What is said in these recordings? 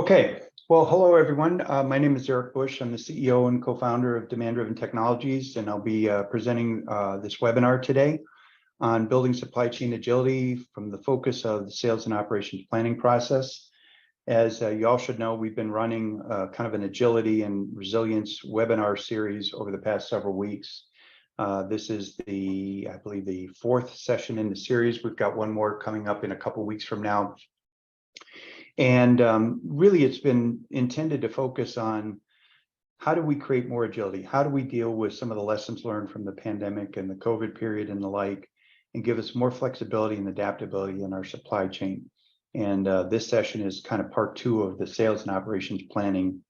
Okay, well, hello everyone. My name is Erik Bush. I'm the CEO and co-founder of Demand Driven Technologies, and I'll be presenting this webinar today on building supply chain agility from the focus of the sales and operations planning process. As you all should know, we've been running kind of an agility and resilience webinar series over the past several weeks. This is I believe the fourth session in the series. We've got one more coming up in a couple weeks from now. And really, it's been intended to focus on how do we create more agility? How do we deal with some of the lessons learned from the pandemic and the COVID period and the like, and give us more flexibility and adaptability in our supply chain? And this session is kind of part two of the sales and operations planning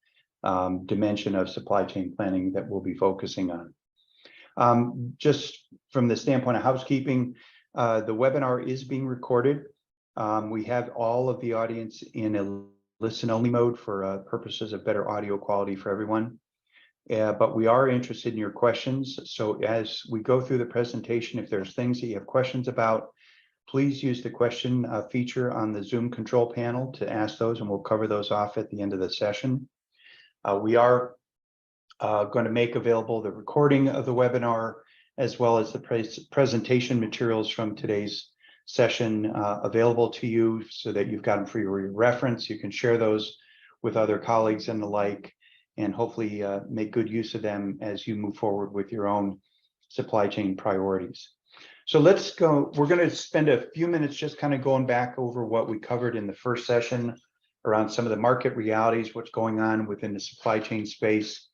dimension of supply chain planning that we'll be focusing on. Just from the standpoint of housekeeping, the webinar is being recorded. We have all of the audience in a listen-only mode for purposes of better audio quality for everyone. But we are interested in your questions. So as we go through the presentation, if there's things that you have questions about, please use the question feature on the Zoom control panel to ask those, and we'll cover those off at the end of the session. We are going to make available the recording of the webinar, as well as the presentation materials from today's session available to you so that you've got them for your reference. You can share those with other colleagues and the like, and hopefully make good use of them as you move forward with your own supply chain priorities. So let's go. We're going to spend a few minutes just kind of going back over what we covered in the first session around some of the market realities, what's going on within the supply chain space.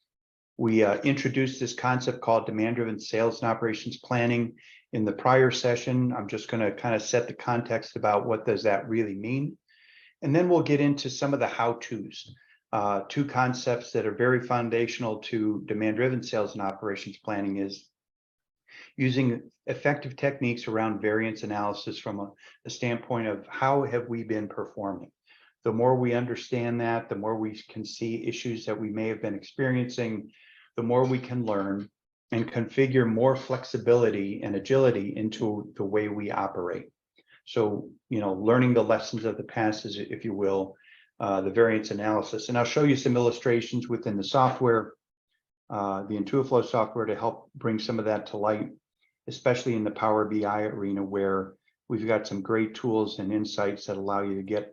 We introduced this concept called demand-driven sales and operations planning in the prior session. I'm just going to kind of set the context about what does that really mean. And then we'll get into some of the how-tos, two concepts that are very foundational to demand-driven sales and operations planning is using effective techniques around variance analysis from a standpoint of how have we been performing. The more we understand that, the more we can see issues that we may have been experiencing, the more we can learn and configure more flexibility and agility into the way we operate. So, learning the lessons of the past is, if you will, the variance analysis. And I'll show you some illustrations within the software, the IntuiFlow software, to help bring some of that to light, especially in the Power BI arena, where we've got some great tools and insights that allow you to get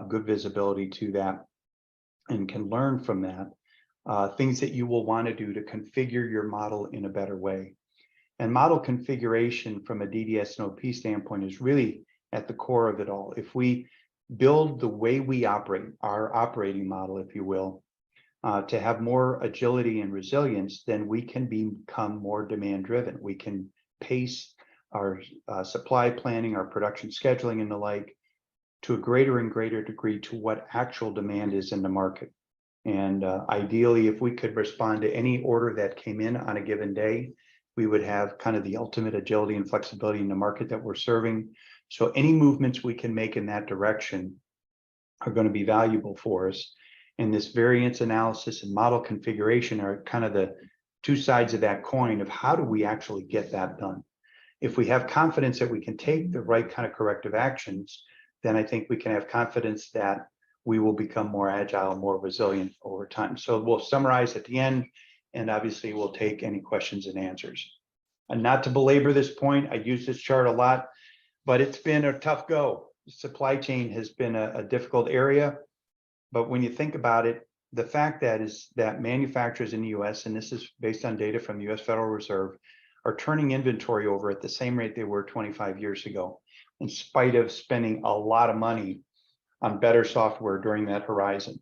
good visibility to that and can learn from that. Things that you will want to do to configure your model in a better way. And model configuration from a DDS&OP standpoint is really at the core of it all. If we build the way we operate, our operating model, if you will, to have more agility and resilience, then we can become more demand driven. We can pace our supply planning, our production scheduling and the like to a greater and greater degree to what actual demand is in the market. And ideally, if we could respond to any order that came in on a given day, we would have kind of the ultimate agility and flexibility in the market that we're serving. So any movements we can make in that direction are going to be valuable for us. And this variance analysis and model configuration are kind of the two sides of that coin of how do we actually get that done. If we have confidence that we can take the right kind of corrective actions, then I think we can have confidence that we will become more agile, more resilient over time. So we'll summarize at the end, and obviously we'll take any questions and answers. And not to belabor this point, I use this chart a lot, but it's been a tough go. Supply chain has been a difficult area, but when you think about it, the fact that manufacturers in the US, and this is based on data from the US Federal Reserve, are turning inventory over at the same rate they were 25 years ago, in spite of spending a lot of money on better software during that horizon.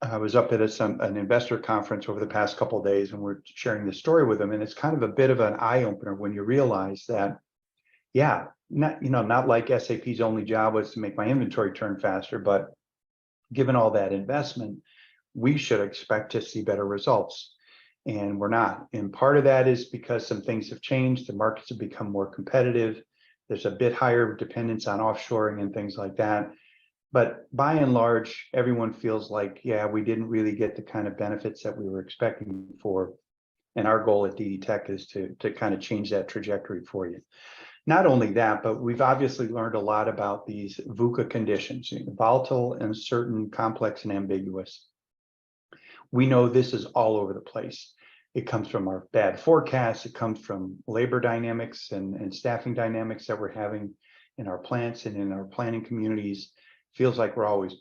I was up at an investor conference over the past couple of days, and we're sharing this story with them, and it's kind of a bit of an eye opener when you realize that, yeah, not like SAP's only job was to make my inventory turn faster, but given all that investment, we should expect to see better results, and we're not. And part of that is because some things have changed. The markets have become more competitive. There's a bit higher dependence on offshoring and things like that. But by and large, everyone feels like, yeah, we didn't really get the kind of benefits that we were expecting for. And our goal at DD Tech is to kind of change that trajectory for you. Not only that, but we've obviously learned a lot about these VUCA conditions, volatile, uncertain, complex, and ambiguous. We know this is all over the place. It comes from our bad forecasts. It comes from labor dynamics and staffing dynamics that we're having in our plants and in our planning communities. Feels like we're always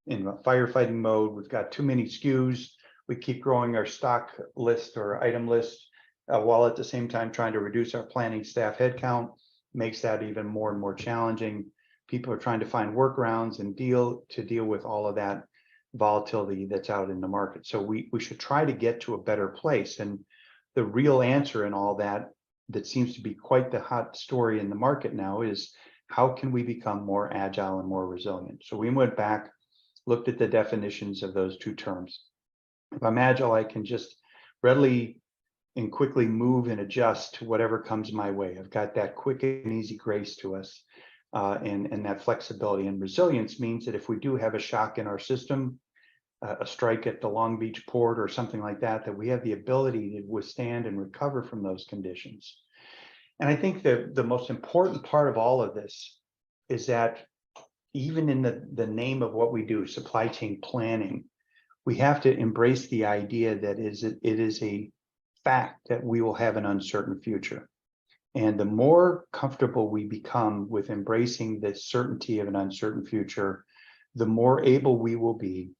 in a firefighting mode. We've got too many SKUs. We keep growing our stock list or item list while at the same time trying to reduce our planning staff headcount. Makes that even more and more challenging. People are trying to find workarounds and deal with all of that volatility that's out in the market. So we should try to get to a better place. And the real answer in all that seems to be quite the hot story in the market now is how can we become more agile and more resilient? So we went back, looked at the definitions of those two terms. If I'm agile, I can just readily and quickly move and adjust to whatever comes my way. I've got that quick and easy grace to us. And that flexibility. And resilience means that if we do have a shock in our system, a strike at the Long Beach port or something like that, that we have the ability to withstand and recover from those conditions. And I think that the most important part of all of this is that even in the name of what we do, supply chain planning, we have to embrace the idea that it is a fact that we will have an uncertain future. And the more comfortable we become with embracing the certainty of an uncertain future, the more able we will be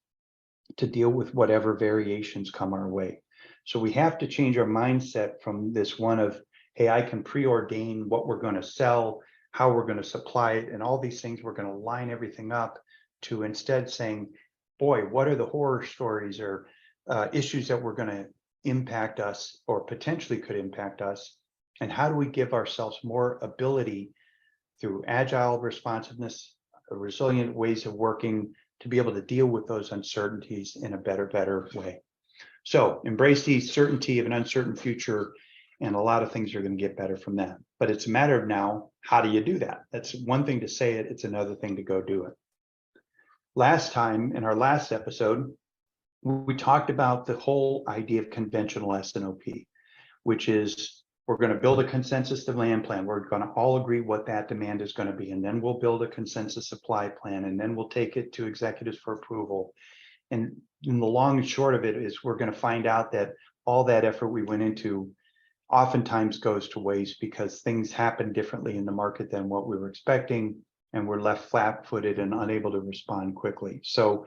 to deal with whatever variations come our way. So we have to change our mindset from this one of, hey, I can preordain what we're going to sell, how we're going to supply it, and all these things, we're going to line everything up, to instead saying, boy, what are the horror stories or issues that were going to impact us or potentially could impact us? And how do we give ourselves more ability through agile responsiveness, resilient ways of working to be able to deal with those uncertainties in a better way? So embrace the certainty of an uncertain future, and a lot of things are going to get better from that. But it's a matter of now, how do you do that? That's one thing to say it, it's another thing to go do it. Last time, in our last episode, we talked about the whole idea of conventional S&OP, which is we're going to build a consensus demand plan. We're going to all agree what that demand is going to be, and then we'll build a consensus supply plan, and then we'll take it to executives for approval. And in the long and short of it is we're going to find out that all that effort we went into oftentimes goes to waste because things happen differently in the market than what we were expecting, and we're left flat-footed and unable to respond quickly. So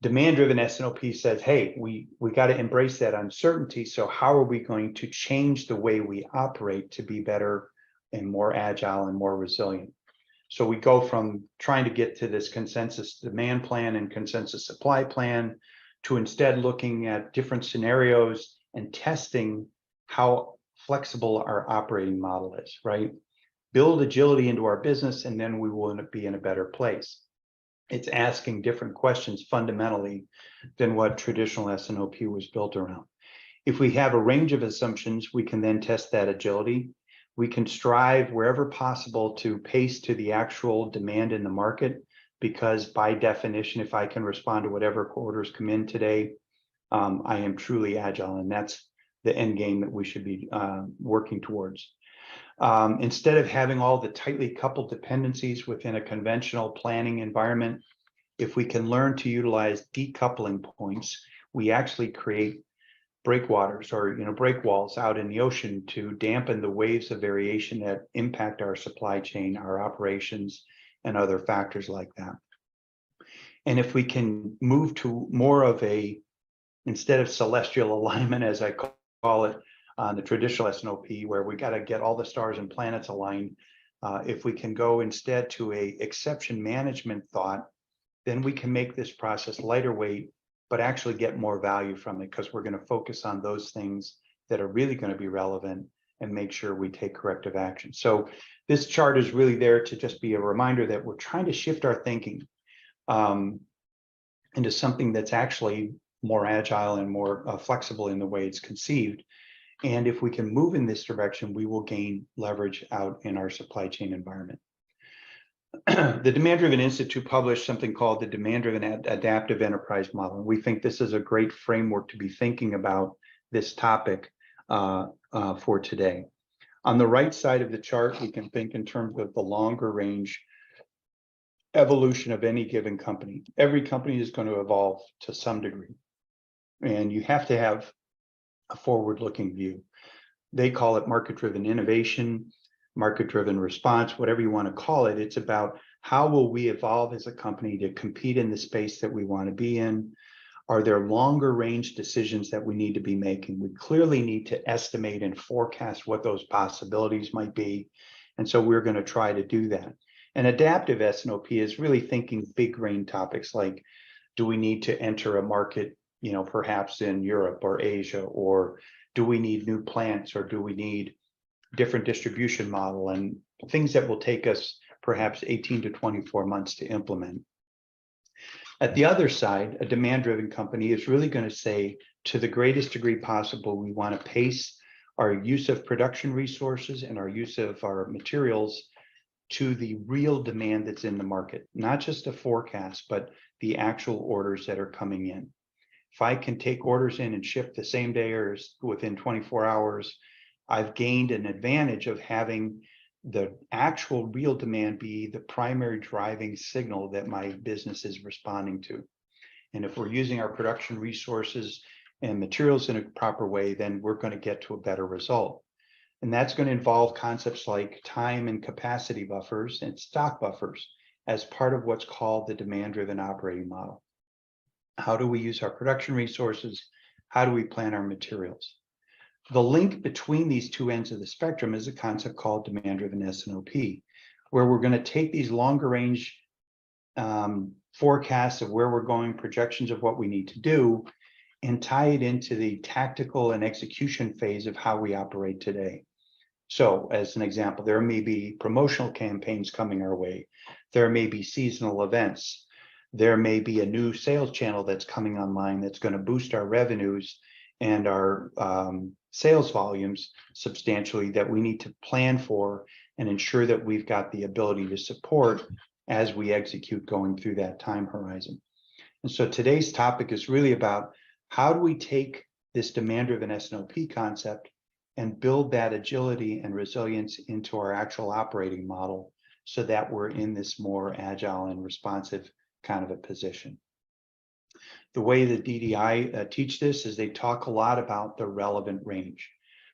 Demand Driven S&OP says, hey, we got to embrace that uncertainty. So how are we going to change the way we operate to be better and more agile and more resilient? So we go from trying to get to this consensus demand plan and consensus supply plan to instead looking at different scenarios and testing how flexible our operating model is, right? Build agility into our business, and then we will be in a better place. It's asking different questions fundamentally than what traditional S&OP was built around. If we have a range of assumptions, we can then test that agility. We can strive wherever possible to pace to the actual demand in the market, because by definition, if I can respond to whatever orders come in today, I am truly agile, and that's the end game that we should be working towards. Instead of having all the tightly coupled dependencies within a conventional planning environment, if we can learn to utilize decoupling points, we actually create breakwaters or break walls out in the ocean to dampen the waves of variation that impact our supply chain, our operations, and other factors like that. And if we can move to more of a, instead of celestial alignment, as I call it, on the traditional S&OP, where we got to get all the stars and planets aligned, if we can go instead to a exception management thought, then we can make this process lighter weight, but actually get more value from it, because we're going to focus on those things that are really going to be relevant and make sure we take corrective action. So this chart is really there to just be a reminder that we're trying to shift our thinking into something that's actually more agile and more flexible in the way it's conceived. And if we can move in this direction, we will gain leverage out in our supply chain environment. The Demand Driven Institute published something called the Demand Driven Adaptive Enterprise Model. And we think this is a great framework to be thinking about this topic for today. On the right side of the chart, we can think in terms of the longer range evolution of any given company. Every company is going to evolve to some degree, and you have to have a forward-looking view. They call it market-driven innovation, market-driven response, whatever you want to call it. It's about how will we evolve as a company to compete in the space that we want to be in. Are there longer range decisions that we need to be making? We clearly need to estimate and forecast what those possibilities might be. And so we're going to try to do that. And adaptive S&OP is really thinking big brain topics like, do we need to enter a market, perhaps in Europe or Asia, or do we need new plants, or do we need different distribution model, and things that will take us perhaps 18 to 24 months to implement. At the other side, a demand-driven company is really going to say, to the greatest degree possible, we want to pace our use of production resources and our use of our materials to the real demand that's in the market, not just a forecast, but the actual orders that are coming in. If I can take orders in and ship the same day or within 24 hours, I've gained an advantage of having the actual real demand be the primary driving signal that my business is responding to. And if we're using our production resources and materials in a proper way, then we're going to get to a better result. And that's going to involve concepts like time and capacity buffers and stock buffers as part of what's called the demand-driven operating model. How do we use our production resources? How do we plan our materials? The link between these two ends of the spectrum is a concept called demand-driven S&OP, where we're going to take these longer range forecasts of where we're going, projections of what we need to do, and tie it into the tactical and execution phase of how we operate today. So as an example, there may be promotional campaigns coming our way. There may be seasonal events. There may be a new sales channel that's coming online that's going to boost our revenues and our sales volumes substantially that we need to plan for and ensure that we've got the ability to support as we execute going through that time horizon. And so today's topic is really about how do we take this demand-driven S&OP concept and build that agility and resilience into our actual operating model so that we're in this more agile and responsive kind of a position. The way that DDI teach this is they talk a lot about the relevant range,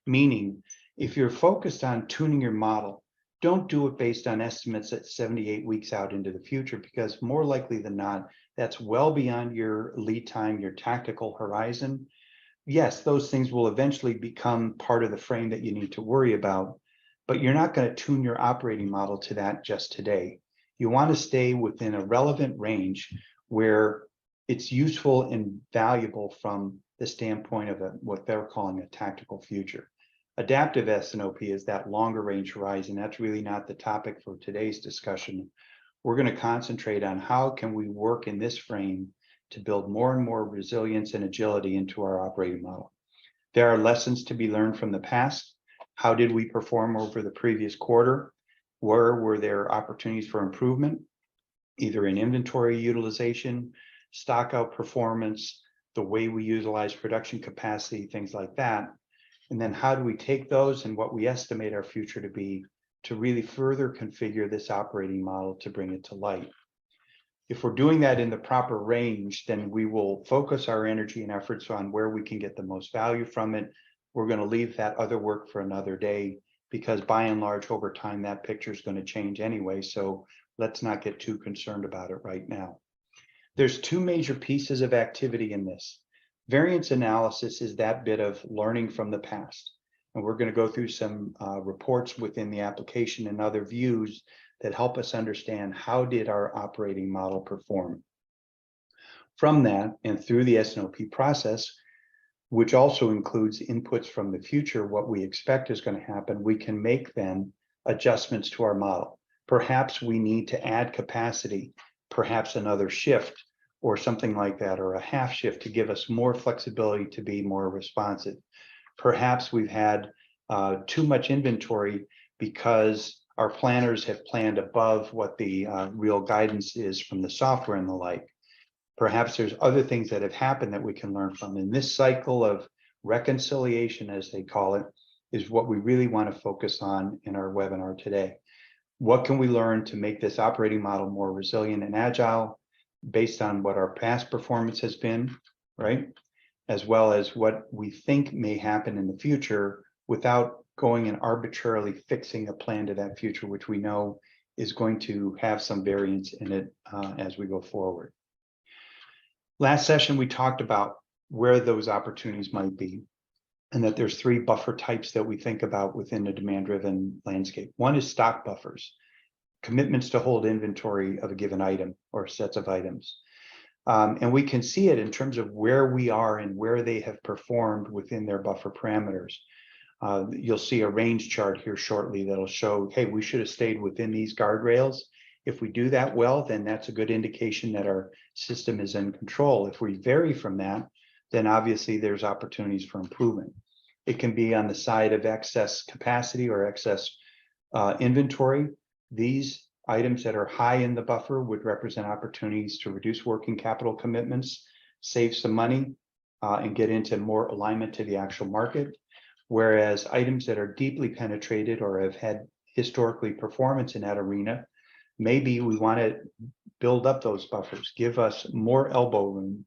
meaning if you're focused on tuning your model, don't do it based on estimates at 78 weeks out into the future, because more likely than not, that's well beyond your lead time, your tactical horizon. Yes, those things will eventually become part of the frame that you need to worry about, but you're not going to tune your operating model to that just today. You want to stay within a relevant range where it's useful and valuable from the standpoint of what they're calling a tactical future. Adaptive S&OP is that longer range horizon. That's really not the topic for today's discussion. We're going to concentrate on how can we work in this frame to build more and more resilience and agility into our operating model. There are lessons to be learned from the past. How did we perform over the previous quarter? Where were there opportunities for improvement, either in inventory utilization, stock out performance, the way we utilize production capacity, things like that. And then how do we take those and what we estimate our future to be to really further configure this operating model to bring it to light. If we're doing that in the proper range, then we will focus our energy and efforts on where we can get the most value from it. We're going to leave that other work for another day, because by and large, over time, that picture is going to change anyway. So let's not get too concerned about it right now. There's two major pieces of activity in this. Variance analysis is that bit of learning from the past. And we're going to go through some reports within the application and other views that help us understand how did our operating model perform. From that and through the S&OP process, which also includes inputs from the future, what we expect is going to happen, we can make then adjustments to our model. Perhaps we need to add capacity, perhaps another shift or something like that, or a half shift to give us more flexibility to be more responsive. Perhaps we've had too much inventory because our planners have planned above what the real guidance is from the software and the like. Perhaps there's other things that have happened that we can learn from. In this cycle of reconciliation, as they call it, is what we really want to focus on in our webinar today. What can we learn to make this operating model more resilient and agile based on what our past performance has been, right? As well as what we think may happen in the future without going and arbitrarily fixing a plan to that future, which we know is going to have some variance in it as we go forward. Last session, we talked about where those opportunities might be, and that there's 3 buffer types that we think about within the demand-driven landscape. One is stock buffers, commitments to hold inventory of a given item or sets of items. And we can see it in terms of where we are and where they have performed within their buffer parameters. You'll see a range chart here shortly that'll show, hey, we should have stayed within these guardrails. If we do that well, then that's a good indication that our system is in control. If we vary from that, then obviously there's opportunities for improvement. It can be on the side of excess capacity or excess inventory. These items that are high in the buffer would represent opportunities to reduce working capital commitments, save some money, and get into more alignment to the actual market. Whereas items that are deeply penetrated or have had historically performance in that arena, maybe we want to build up those buffers, give us more elbow room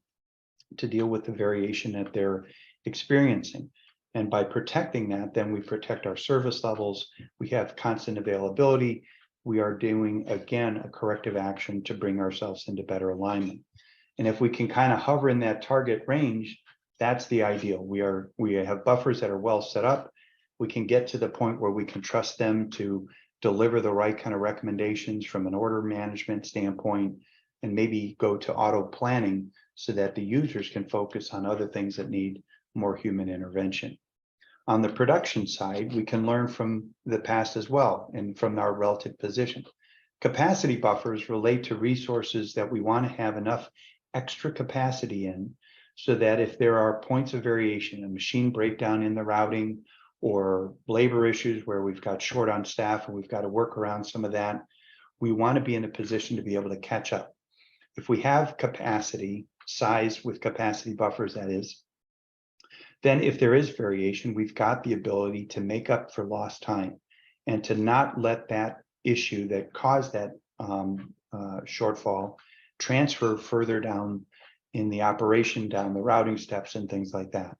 to deal with the variation that they're experiencing. And by protecting that, then we protect our service levels. We have constant availability. We are doing, again, a corrective action to bring ourselves into better alignment. And if we can kind of hover in that target range, that's the ideal. We have buffers that are well set up. We can get to the point where we can trust them to deliver the right kind of recommendations from an order management standpoint, and maybe go to auto planning so that the users can focus on other things that need more human intervention. On the production side, we can learn from the past as well and from our relative position. Capacity buffers relate to resources that we want to have enough extra capacity in, so that if there are points of variation, a machine breakdown in the routing or labor issues where we've got short on staff and we've got to work around some of that, we want to be in a position to be able to catch up. If we have capacity, size with capacity buffers, that is, then if there is variation, we've got the ability to make up for lost time and to not let that issue that caused that shortfall transfer further down in the operation, down the routing steps and things like that.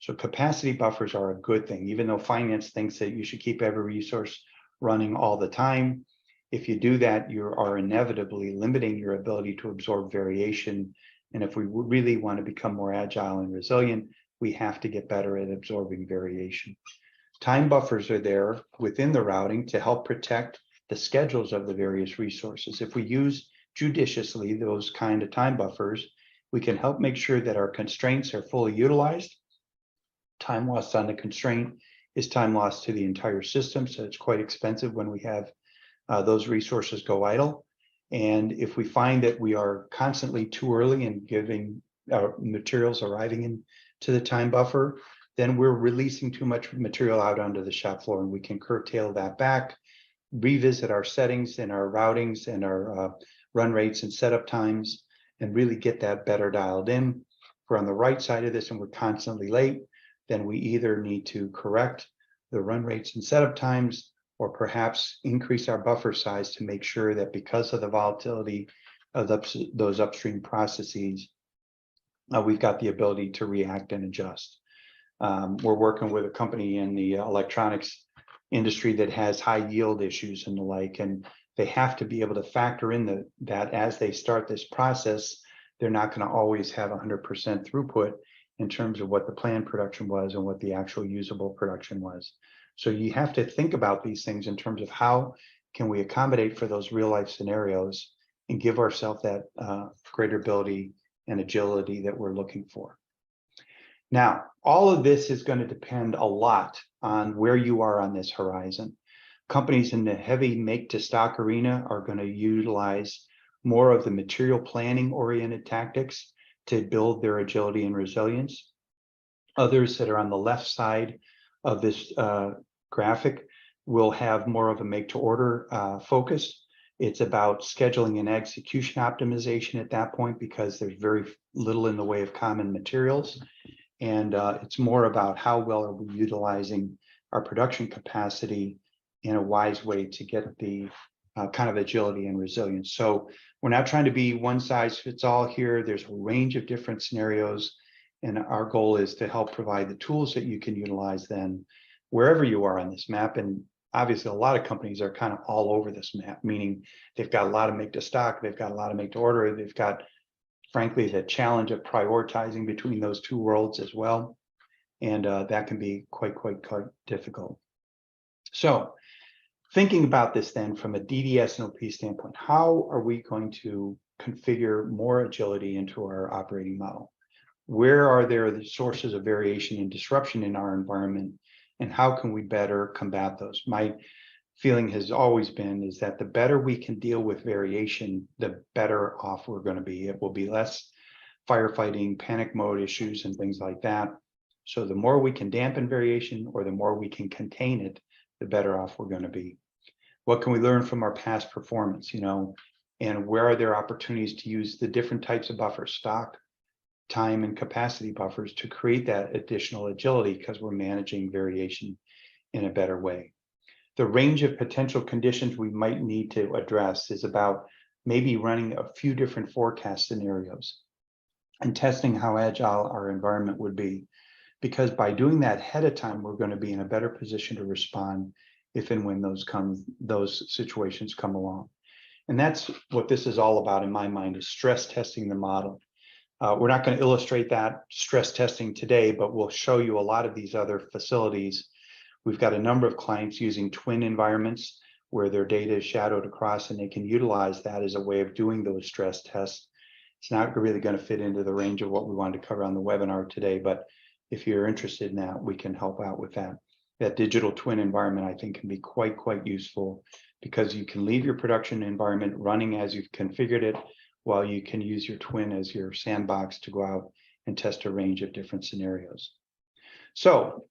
So capacity buffers are a good thing, even though finance thinks that you should keep every resource running all the time. If you do that, you are inevitably limiting your ability to absorb variation. And if we really want to become more agile and resilient, we have to get better at absorbing variation. Time buffers are there within the routing to help protect the schedules of the various resources. If we use judiciously those kind of time buffers, we can help make sure that our constraints are fully utilized. Time lost on the constraint is time lost to the entire system, so it's quite expensive when we have those resources go idle. And if we find that we are constantly too early in giving our materials arriving into the time buffer, then we're releasing too much material out onto the shop floor, and we can curtail that back, revisit our settings and our routings and our run rates and setup times, and really get that better dialed in. If we're on the right side of this and we're constantly late, then we either need to correct the run rates and setup times, or perhaps increase our buffer size to make sure that because of the volatility of those upstream processes, we've got the ability to react and adjust. We're working with a company in the electronics industry that has high yield issues and the like, and they have to be able to factor in that as they start this process, they're not going to always have 100% throughput in terms of what the planned production was and what the actual usable production was. So you have to think about these things in terms of how can we accommodate for those real life scenarios and give ourselves that greater ability and agility that we're looking for. Now, all of this is going to depend a lot on where you are on this horizon. Companies in the heavy make to stock arena are going to utilize more of the material planning oriented tactics to build their agility and resilience. Others that are on the left side of this graphic will have more of a make to order focus. It's about scheduling and execution optimization at that point, because there's very little in the way of common materials. And it's more about how well are we utilizing our production capacity in a wise way to get the kind of agility and resilience. So we're not trying to be one size fits all here. There's a range of different scenarios, and our goal is to help provide the tools that you can utilize then wherever you are on this map. And obviously a lot of companies are kind of all over this map, meaning they've got a lot of make to stock, they've got a lot of make to order, they've got, frankly, the challenge of prioritizing between those two worlds as well. And that can be quite difficult. So thinking about this then from a DDS&OP standpoint, how are we going to configure more agility into our operating model? Where are there the sources of variation and disruption in our environment, and how can we better combat those? My feeling has always been is that the better we can deal with variation, the better off we're going to be. It will be less firefighting, panic mode issues, and things like that. So the more we can dampen variation, or the more we can contain it, the better off we're going to be. What can we learn from our past performance, and where are there opportunities to use the different types of buffers, stock, time, and capacity buffers, to create that additional agility because we're managing variation in a better way. The range of potential conditions we might need to address is about maybe running a few different forecast scenarios and testing how agile our environment would be. Because by doing that ahead of time, we're going to be in a better position to respond if and when those situations come along. And that's what this is all about in my mind, is stress testing the model. We're not going to illustrate that stress testing today, but we'll show you a lot of these other facilities. We've got a number of clients using twin environments where their data is shadowed across, and they can utilize that as a way of doing those stress tests. It's not really going to fit into the range of what we wanted to cover on the webinar today, but if you're interested in that, we can help out with that. That digital twin environment, I think, can be quite useful, because you can leave your production environment running as you've configured it, while you can use your twin as your sandbox to go out and test a range of different scenarios. So,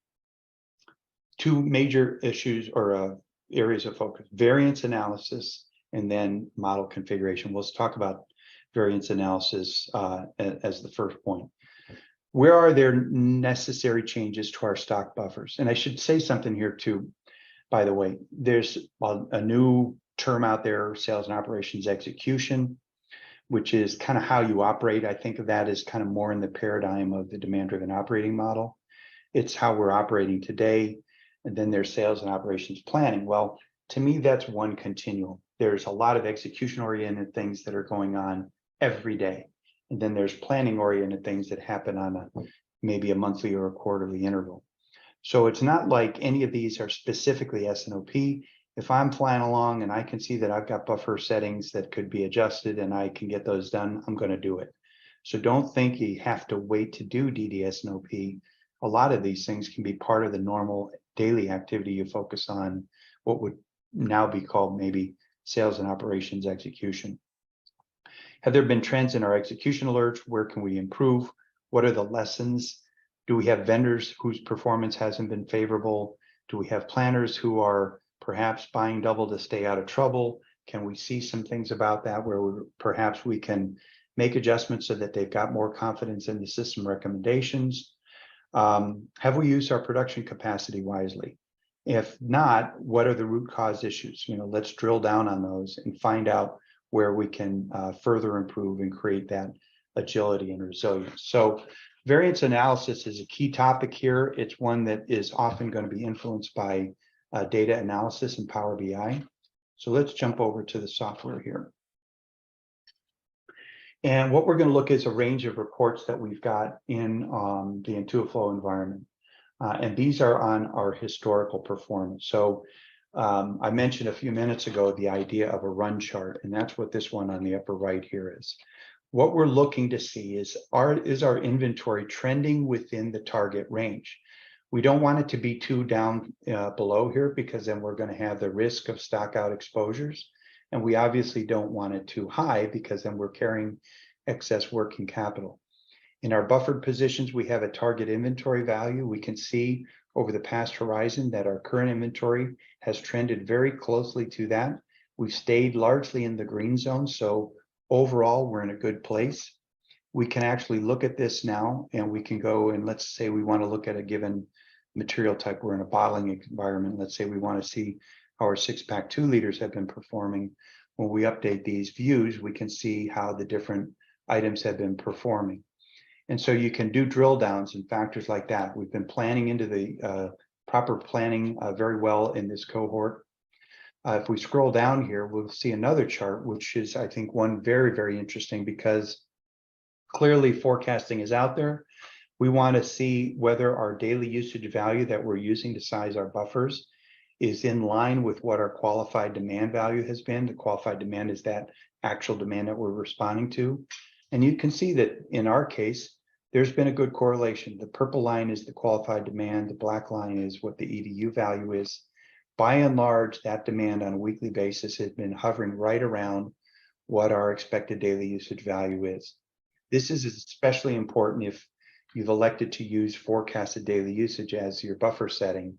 two major issues or areas of focus: variance analysis and then model configuration. We'll talk about variance analysis as the first point. Where are there necessary changes to our stock buffers? And I should say something here too, by the way. There's a new term out there, sales and operations execution, which is kind of how you operate. I think of that as kind of more in the paradigm of the demand-driven operating model. It's how we're operating today. And then there's sales and operations planning. Well, to me, that's one continuum. There's a lot of execution-oriented things that are going on every day. And then there's planning-oriented things that happen on maybe a monthly or a quarterly interval. So it's not like any of these are specifically S&OP. If I'm flying along and I can see that I've got buffer settings that could be adjusted and I can get those done, I'm going to do it. So don't think you have to wait to do DDS&OP. A lot of these things can be part of the normal daily activity you focus on, what would now be called maybe sales and operations execution. Have there been trends in our execution alerts? Where can we improve? What are the lessons? Do we have vendors whose performance hasn't been favorable? Do we have planners who are perhaps buying double to stay out of trouble? Can we see some things about that where perhaps we can make adjustments so that they've got more confidence in the system recommendations? Have we used our production capacity wisely? If not, what are the root cause issues? Let's drill down on those and find out where we can further improve and create that agility and resilience. So variance analysis is a key topic here. It's one that is often going to be influenced by data analysis and Power BI. So let's jump over to the software here. And what we're going to look at is a range of reports that we've got in the IntuiFlow environment. And these are on our historical performance. So I mentioned a few minutes ago the idea of a run chart, and that's what this one on the upper right here is. What we're looking to see is our inventory trending within the target range. We don't want it to be too down below here, because then we're going to have the risk of stock out exposures. And we obviously don't want it too high, because then we're carrying excess working capital. In our buffered positions, we have a target inventory value. We can see over the past horizon that our current inventory has trended very closely to that. We've stayed largely in the green zone, so overall we're in a good place. We can actually look at this now, and we can go and let's say we want to look at a given material type. We're in a bottling environment. Let's say we want to see how our 6-pack 2 liters have been performing. When we update these views, we can see how the different items have been performing. And so you can do drill downs and factors like that. We've been planning into the proper planning very well in this cohort. If we scroll down here, we'll see another chart, which is, I think, one very, very interesting, because clearly forecasting is out there. We want to see whether our daily usage value that we're using to size our buffers is in line with what our qualified demand value has been. The qualified demand is that actual demand that we're responding to. And you can see that in our case, there's been a good correlation. The purple line is the qualified demand. The black line is what the EDU value is. By and large, that demand on a weekly basis has been hovering right around what our expected daily usage value is. This is especially important if you've elected to use forecasted daily usage as your buffer setting.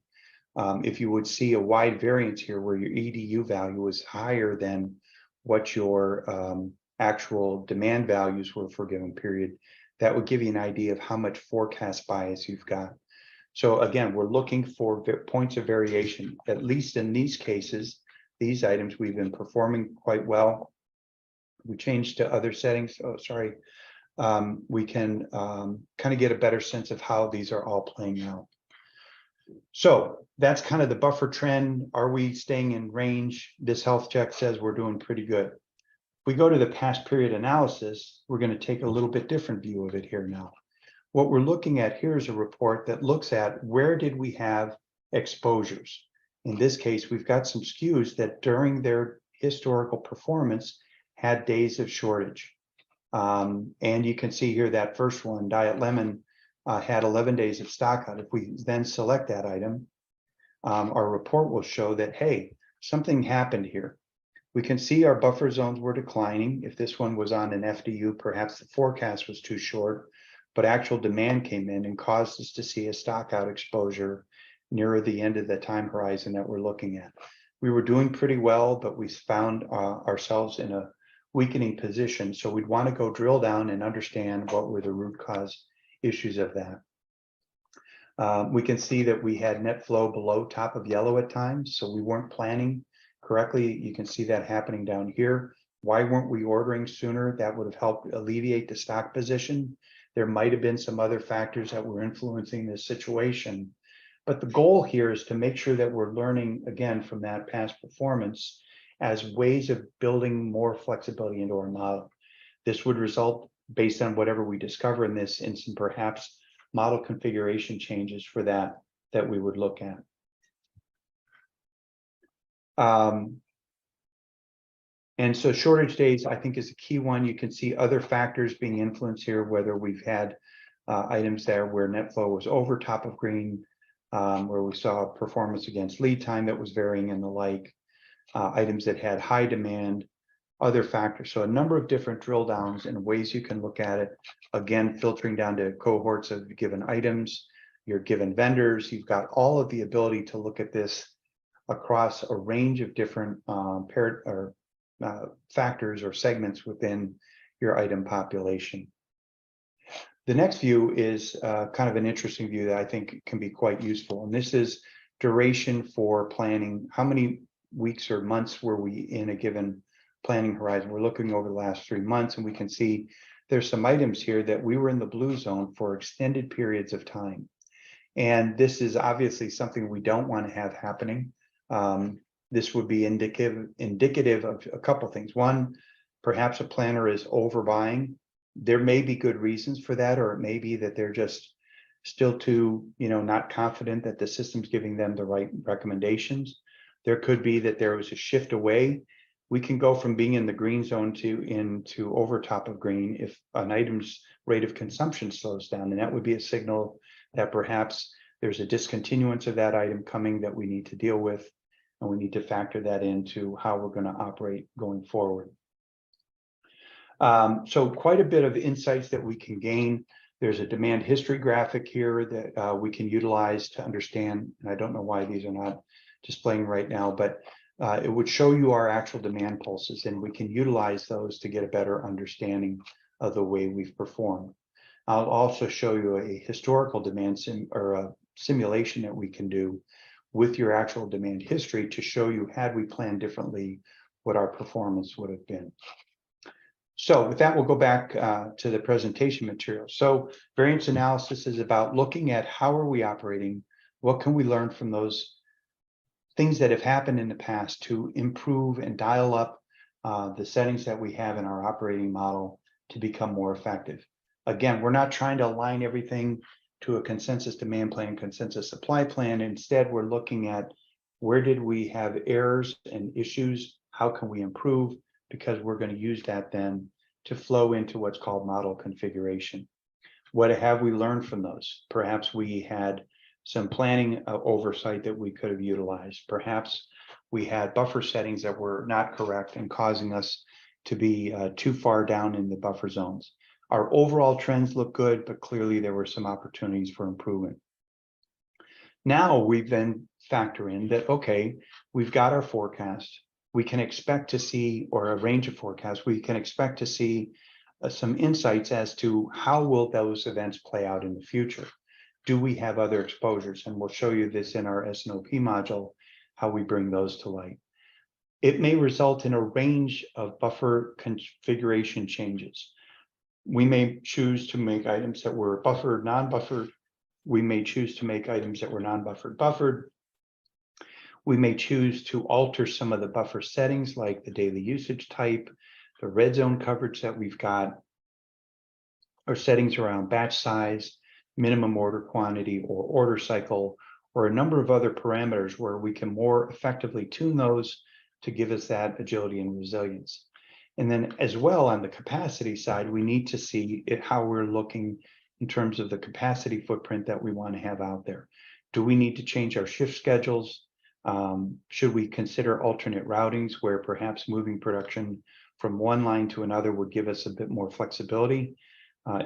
If you would see a wide variance here where your EDU value is higher than what your actual demand values were for a given period, that would give you an idea of how much forecast bias you've got. So again, we're looking for points of variation. At least in these cases, these items we've been performing quite well. We changed to other settings. Oh, sorry. We can kind of get a better sense of how these are all playing out. So that's kind of the buffer trend. Are we staying in range? This health check says we're doing pretty good. If we go to the past period analysis, we're going to take a little bit different view of it here now. What we're looking at here is a report that looks at where did we have exposures. In this case, we've got some SKUs that during their historical performance had days of shortage. And you can see here that first one, Diet Lemon, had 11 days of stock out. If we then select that item, our report will show that, hey, something happened here. We can see our buffer zones were declining. If this one was on an FDU, perhaps the forecast was too short, but actual demand came in and caused us to see a stock out exposure nearer the end of the time horizon that we're looking at. We were doing pretty well, but we found ourselves in a weakening position. So we'd want to go drill down and understand what were the root cause issues of that. We can see that we had net flow below top of yellow at times, so we weren't planning correctly. You can see that happening down here. Why weren't we ordering sooner? That would have helped alleviate the stock position. There might have been some other factors that were influencing this situation. But the goal here is to make sure that we're learning, again, from that past performance as ways of building more flexibility into our model. This would result, based on whatever we discover in this, in some perhaps model configuration changes for that we would look at. And so shortage days, I think, is a key one. You can see other factors being influenced here, whether we've had items there where net flow was over top of green, where we saw performance against lead time that was varying and the like, items that had high demand, other factors. So a number of different drill downs and ways you can look at it. Again, filtering down to cohorts of given items, your given vendors. You've got all of the ability to look at this across a range of different factors or segments within your item population. The next view is kind of an interesting view that I think can be quite useful. And this is duration for planning. How many weeks or months were we in a given planning horizon? We're looking over the last 3 months, and we can see there's some items here that we were in the blue zone for extended periods of time. And this is obviously something we don't want to have happening. This would be indicative of a couple of things. One, perhaps a planner is overbuying. There may be good reasons for that, or it may be that they're just still too, not confident that the system's giving them the right recommendations. There could be that there was a shift away. We can go from being in the green zone into over top of green if an item's rate of consumption slows down, and that would be a signal that perhaps there's a discontinuance of that item coming that we need to deal with, and we need to factor that into how we're going to operate going forward. So quite a bit of insights that we can gain. There's a demand history graphic here that we can utilize to understand, and I don't know why these are not displaying right now, but it would show you our actual demand pulses, and we can utilize those to get a better understanding of the way we've performed. I'll also show you a historical demand simulation that we can do with your actual demand history to show you, had we planned differently, what our performance would have been. So with that, we'll go back to the presentation material. So variance analysis is about looking at how are we operating, what can we learn from those things that have happened in the past to improve and dial up the settings that we have in our operating model to become more effective. Again, we're not trying to align everything to a consensus demand plan, consensus supply plan. Instead, we're looking at where did we have errors and issues? How can we improve? Because we're going to use that then to flow into what's called model configuration. What have we learned from those? Perhaps we had some planning oversight that we could have utilized. Perhaps we had buffer settings that were not correct and causing us to be too far down in the buffer zones. Our overall trends look good, but clearly there were some opportunities for improvement. Now we then factor in that, okay, we've got our forecast. We can expect to see, or a range of forecasts, we can expect to see some insights as to how will those events play out in the future. Do we have other exposures? And we'll show you this in our S&OP module, how we bring those to light. It may result in a range of buffer configuration changes. We may choose to make items that were buffered, non-buffered. We may choose to make items that were non-buffered, buffered. We may choose to alter some of the buffer settings, like the daily usage type, the red zone coverage that we've got, or settings around batch size, minimum order quantity, or order cycle, or a number of other parameters where we can more effectively tune those to give us that agility and resilience. And then as well on the capacity side, we need to see how we're looking in terms of the capacity footprint that we want to have out there. Do we need to change our shift schedules? Should we consider alternate routings where perhaps moving production from one line to another would give us a bit more flexibility?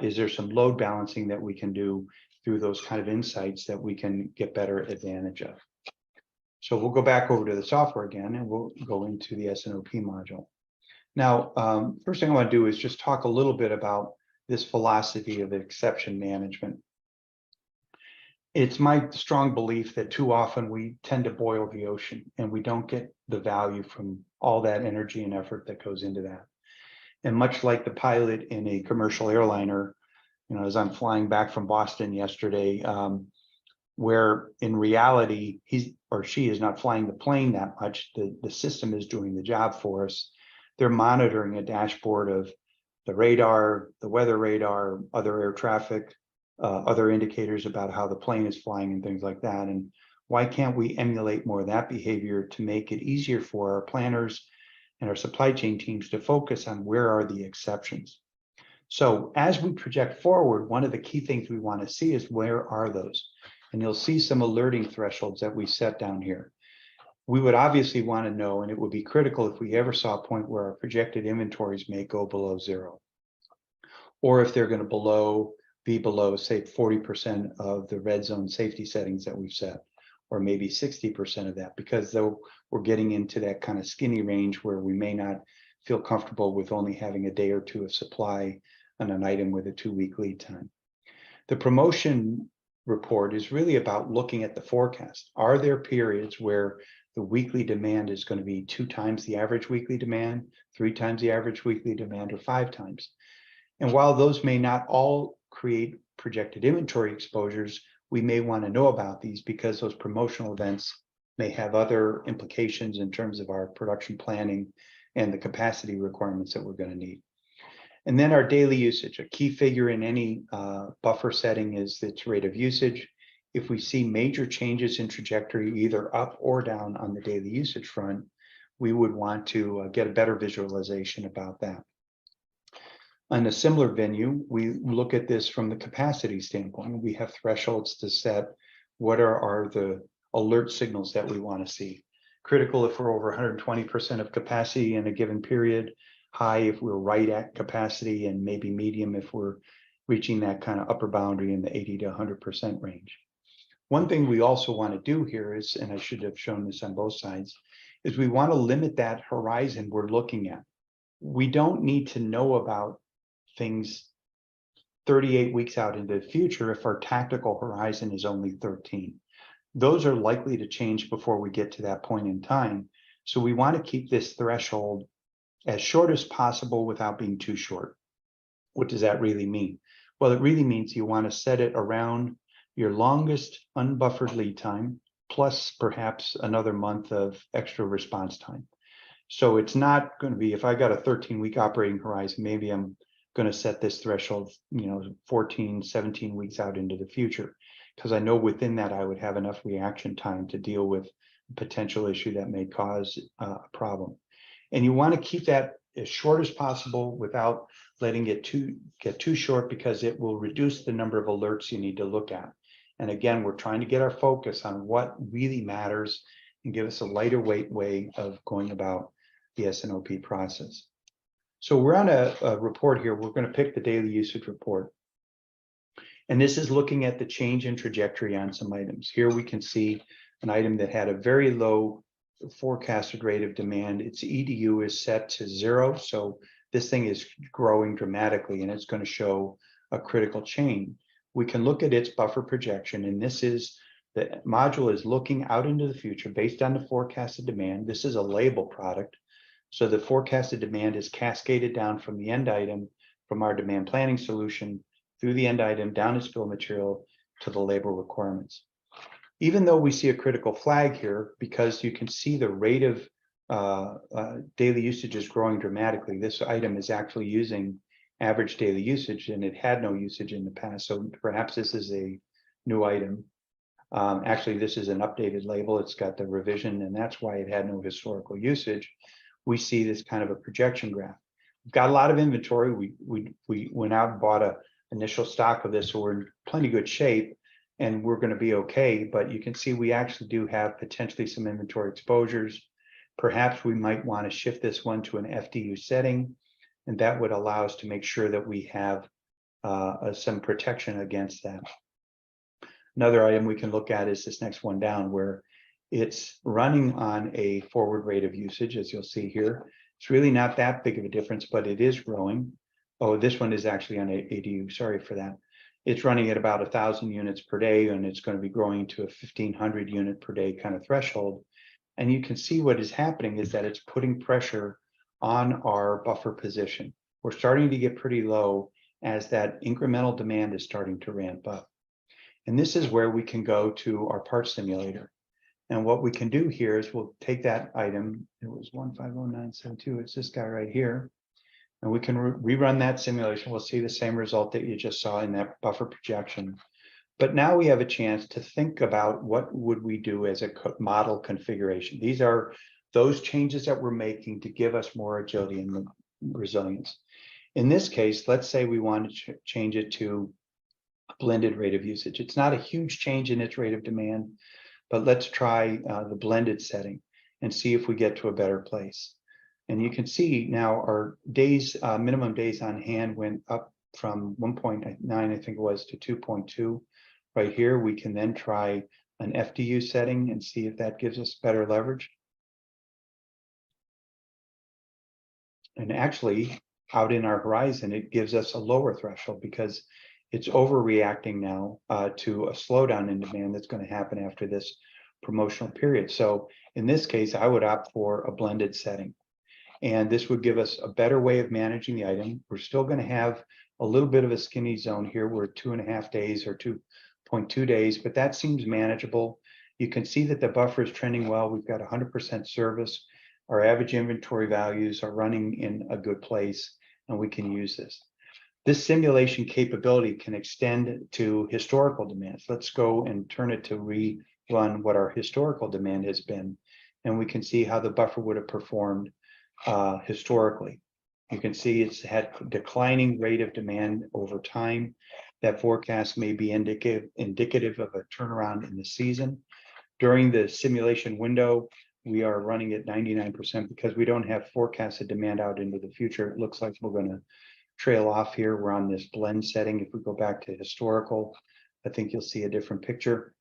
Is there some load balancing that we can do through those kind of insights that we can get better advantage of? So we'll go back over to the software again, and we'll go into the S&OP module. Now, first thing I want to do is just talk a little bit about this philosophy of exception management. It's my strong belief that too often we tend to boil the ocean and we don't get the value from all that energy and effort that goes into that. And much like the pilot in a commercial airliner, you know, as I'm flying back from Boston yesterday, where in reality, he or she is not flying the plane that much, the system is doing the job for us. They're monitoring a dashboard of the radar, the weather radar, other air traffic, other indicators about how the plane is flying and things like that. And why can't we emulate more of that behavior to make it easier for our planners and our supply chain teams to focus on where are the exceptions? So as we project forward, one of the key things we want to see is where are those? And you'll see some alerting thresholds that we set down here. We would obviously want to know, and it would be critical if we ever saw a point where our projected inventories may go below zero, or if they're going to be below, say, 40% of the red zone safety settings that we've set, or maybe 60% of that, because though we're getting into that kind of skinny range where we may not feel comfortable with only having a day or two of supply on an item with a 2-week lead time. The promotion report is really about looking at the forecast. Are there periods where the weekly demand is going to be 2 times the average weekly demand, 3 times the average weekly demand, or 5 times? And while those may not all create projected inventory exposures, we may want to know about these because those promotional events may have other implications in terms of our production planning and the capacity requirements that we're going to need. And then our daily usage, a key figure in any buffer setting is its rate of usage. If we see major changes in trajectory, either up or down on the daily usage front, we would want to get a better visualization about that. On a similar venue, we look at this from the capacity standpoint. We have thresholds to set what are the alert signals that we want to see. Critical if we're over 120% of capacity in a given period, high if we're right at capacity, and maybe medium if we're reaching that kind of upper boundary in the 80 to 100% range. One thing we also want to do here is, and I should have shown this on both sides, is we want to limit that horizon we're looking at. We don't need to know about things 38 weeks out into the future if our tactical horizon is only 13. Those are likely to change before we get to that point in time. So we want to keep this threshold as short as possible without being too short. What does that really mean? Well, it really means you want to set it around your longest unbuffered lead time, plus perhaps another month of extra response time. So it's not going to be, if I got a 13-week operating horizon, maybe I'm going to set this threshold, 14, 17 weeks out into the future, because I know within that I would have enough reaction time to deal with a potential issue that may cause a problem. And you want to keep that as short as possible without letting it get too short, because it will reduce the number of alerts you need to look at. And again, we're trying to get our focus on what really matters and give us a lighter weight way of going about the S&OP process. So we're on a report here. We're going to pick the daily usage report. And this is looking at the change in trajectory on some items. Here we can see an item that had a very low forecasted rate of demand. Its EDU is set to 0. So this thing is growing dramatically, and it's going to show a critical chain. We can look at its buffer projection, and this is the module is looking out into the future based on the forecasted demand. This is a label product. So the forecasted demand is cascaded down from the end item, from our demand planning solution, through the end item, down its bill of material to the label requirements. Even though we see a critical flag here, because you can see the rate of daily usage is growing dramatically, this item is actually using average daily usage, and it had no usage in the past. So perhaps this is a new item. Actually, this is an updated label. It's got the revision, and that's why it had no historical usage. We see this kind of a projection graph. We've got a lot of inventory. We went out and bought a initial stock of this, so we're in plenty good shape, and we're going to be okay. But you can see we actually do have potentially some inventory exposures. Perhaps we might want to shift this one to an FDU setting, and that would allow us to make sure that we have some protection against that. Another item we can look at is this next one down, where it's running on a forward rate of usage, as you'll see here. It's really not that big of a difference, but it is growing. Oh, this one is actually on ADU, sorry for that. It's running at about 1,000 units per day, and it's going to be growing to a 1,500 unit per day kind of threshold. And you can see what is happening is that it's putting pressure on our buffer position. We're starting to get pretty low as that incremental demand is starting to ramp up. And this is where we can go to our part simulator. And what we can do here is we'll take that item, it was 150,972, it's this guy right here, and we can rerun that simulation. We'll see the same result that you just saw in that buffer projection. But now we have a chance to think about what would we do as a model configuration. These are those changes that we're making to give us more agility and resilience. In this case, let's say we want to change it to a blended rate of usage. It's not a huge change in its rate of demand, but let's try the blended setting and see if we get to a better place. And you can see now our days, minimum days on hand went up from 1.9, I think it was, to 2.2. Right here, we can then try an FDU setting and see if that gives us better leverage. And actually, out in our horizon, it gives us a lower threshold because it's overreacting now to a slowdown in demand that's going to happen after this promotional period. So in this case, I would opt for a blended setting. And this would give us a better way of managing the item. We're still going to have a little bit of a skinny zone here. We're 2.5 days or 2.2 days, but that seems manageable. You can see that the buffer is trending well. We've got 100% service. Our average inventory values are running in a good place, and we can use this. This simulation capability can extend to historical demands. Let's go and turn it to rerun what our historical demand has been, and we can see how the buffer would have performed historically. You can see it's had declining rate of demand over time. That forecast may be indicative of a turnaround in the season. During the simulation window, we are running at 99% because we don't have forecasted demand out into the future. It looks like we're going to trail off here. We're on this blend setting. If we go back to historical, I think you'll see a different picture.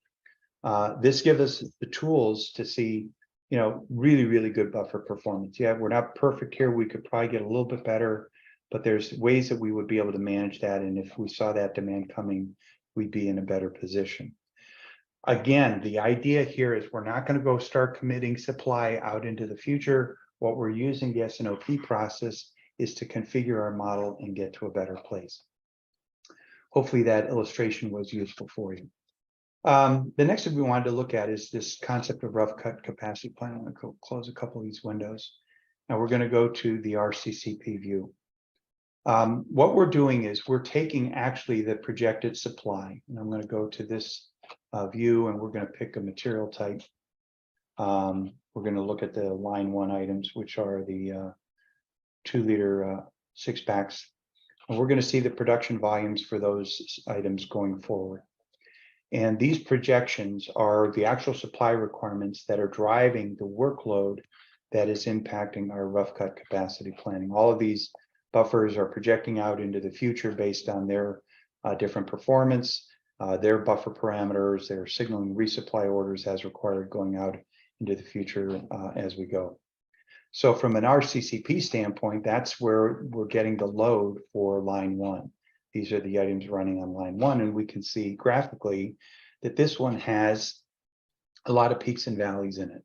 This gives us the tools to see, really, really good buffer performance. Yeah, we're not perfect here. We could probably get a little bit better, but there's ways that we would be able to manage that. And if we saw that demand coming, we'd be in a better position. Again, the idea here is we're not going to go start committing supply out into the future. What we're using the S&OP process is to configure our model and get to a better place. Hopefully that illustration was useful for you. The next thing we wanted to look at is this concept of rough cut capacity plan. I'm going to close a couple of these windows. Now we're going to go to the RCCP view. What we're doing is we're taking actually the projected supply, and I'm going to go to this view, and we're going to pick a material type. We're going to look at the line 1 items, which are the 2-liter 6-packs. And we're going to see the production volumes for those items going forward. And these projections are the actual supply requirements that are driving the workload that is impacting our rough cut capacity planning. All of these buffers are projecting out into the future based on their different performance, their buffer parameters, their signaling resupply orders as required going out into the future as we go. So from an RCCP standpoint, that's where we're getting the load for line 1. These are the items running on line 1, and we can see graphically that this one has a lot of peaks and valleys in it.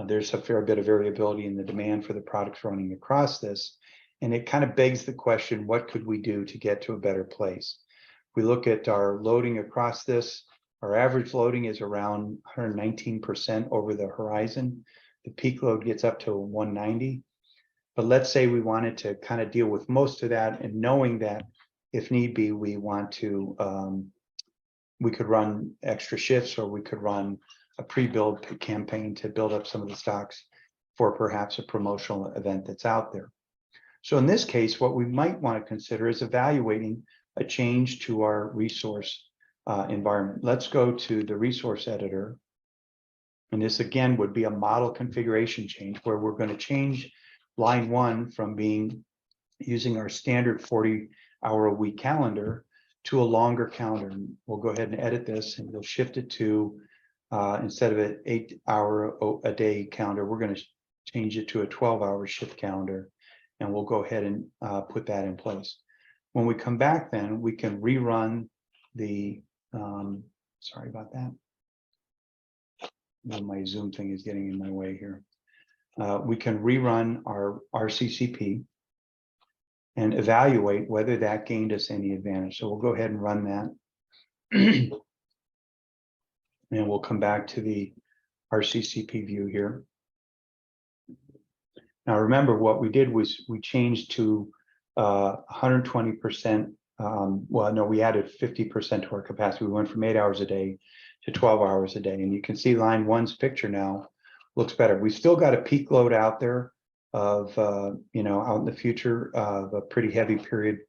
There's a fair bit of variability in the demand for the products running across this, and it kind of begs the question, what could we do to get to a better place? We look at our loading across this. Our average loading is around 119% over the horizon. The peak load gets up to 190. But let's say we wanted to kind of deal with most of that, and knowing that if need be, we want to, we could run extra shifts, or we could run a pre-build campaign to build up some of the stocks for perhaps a promotional event that's out there. So in this case, what we might want to consider is evaluating a change to our resource environment. Let's go to the resource editor. And this again would be a model configuration change where we're going to change line 1 from using our standard 40-hour-a-week calendar to a longer calendar. And we'll go ahead and edit this, and we'll shift it to instead of an 8-hour-a-day calendar, we're going to change it to a 12-hour shift calendar, and we'll go ahead and put that in place. When we come back, then we can rerun the. Sorry about that. My Zoom thing is getting in my way here. We can rerun our RCCP and evaluate whether that gained us any advantage. So we'll go ahead and run that. And we'll come back to the RCCP view here. Now, remember what we did was we changed to 120%. Well, no, we added 50% to our capacity. We went from 8 hours a day to 12 hours a day. And you can see line 1's picture now looks better. We've still got a peak load out there of, out in the future of a pretty heavy period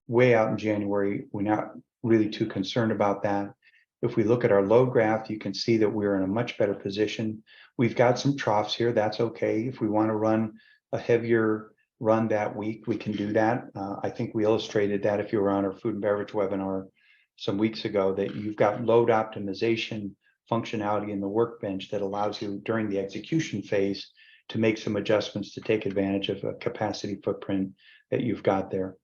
way out in January. We're not really too concerned about that. If we look at our load graph, you can see that we're in a much better position. We've got some troughs here. That's okay. If we want to run a heavier run that week, we can do that. I think we illustrated that if you were on our food and beverage webinar some weeks ago, that you've got load optimization functionality in the workbench that allows you during the execution phase to make some adjustments to take advantage of a capacity footprint that you've got there.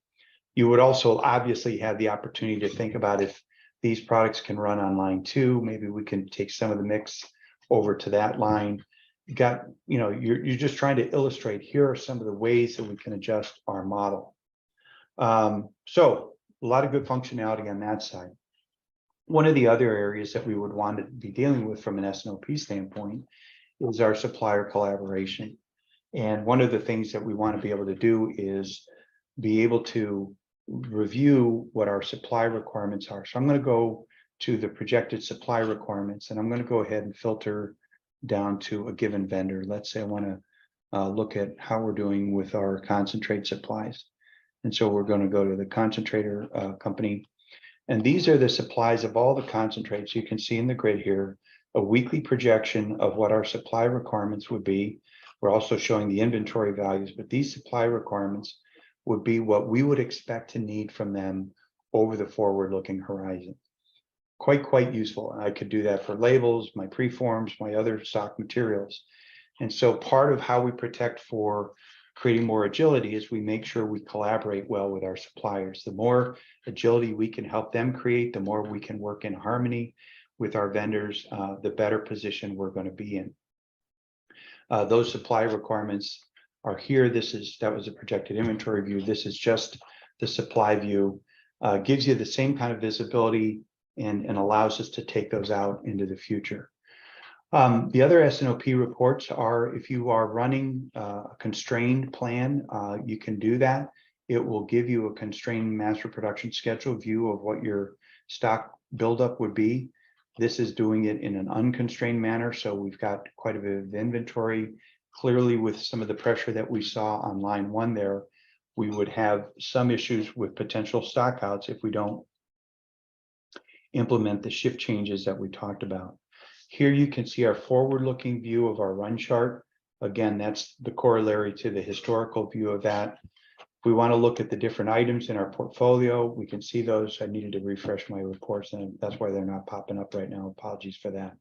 You would also obviously have the opportunity to think about if these products can run on line 2, maybe we can take some of the mix over to that line. You're just trying to illustrate here are some of the ways that we can adjust our model. So a lot of good functionality on that side. One of the other areas that we would want to be dealing with from an S&OP standpoint is our supplier collaboration. And one of the things that we want to be able to do is be able to review what our supply requirements are. So I'm going to go to the projected supply requirements, and I'm going to go ahead and filter down to a given vendor. Let's say I want to look at how we're doing with our concentrate supplies. And so we're going to go to the concentrator company. And these are the supplies of all the concentrates. You can see in the grid here, a weekly projection of what our supply requirements would be. We're also showing the inventory values, but these supply requirements would be what we would expect to need from them over the forward-looking horizon. Quite useful. I could do that for labels, my preforms, my other stock materials. And so part of how we protect for creating more agility is we make sure we collaborate well with our suppliers. The more agility we can help them create, the more we can work in harmony with our vendors, the better position we're going to be in. Those supply requirements are here. That was a projected inventory view. This is just the supply view. Gives you the same kind of visibility and allows us to take those out into the future. The other S&OP reports are, if you are running a constrained plan, you can do that. It will give you a constrained master production schedule view of what your stock buildup would be. This is doing it in an unconstrained manner, so we've got quite a bit of inventory. Clearly, with some of the pressure that we saw on line 1 there, we would have some issues with potential stockouts if we don't implement the shift changes that we talked about. Here you can see our forward-looking view of our run chart. Again, that's the corollary to the historical view of that. If we want to look at the different items in our portfolio, we can see those. I needed to refresh my reports, and that's why they're not popping up right now. Apologies for that.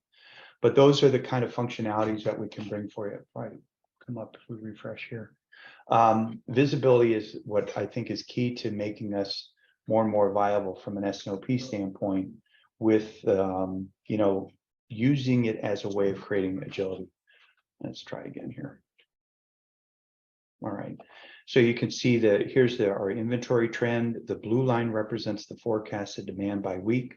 But those are the kind of functionalities that we can bring for you. Right, come up if we refresh here. Visibility is what I think is key to making us more and more viable from an S&OP standpoint, with using it as a way of creating agility. Let's try again here. All right, so you can see that here's our inventory trend. The blue line represents the forecasted demand by week.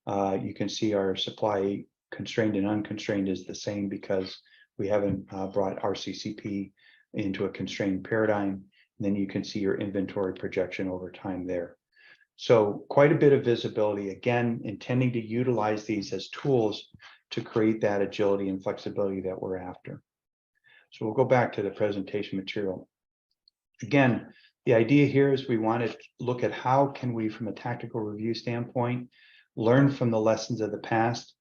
You can see our supply constrained and unconstrained is the same because we haven't brought RCCP into a constrained paradigm. And then you can see your inventory projection over time there. So quite a bit of visibility, again, intending to utilize these as tools to create that agility and flexibility that we're after. So we'll go back to the presentation material. Again, the idea here is we want to look at how can we, from a tactical review standpoint, learn from the lessons of the past,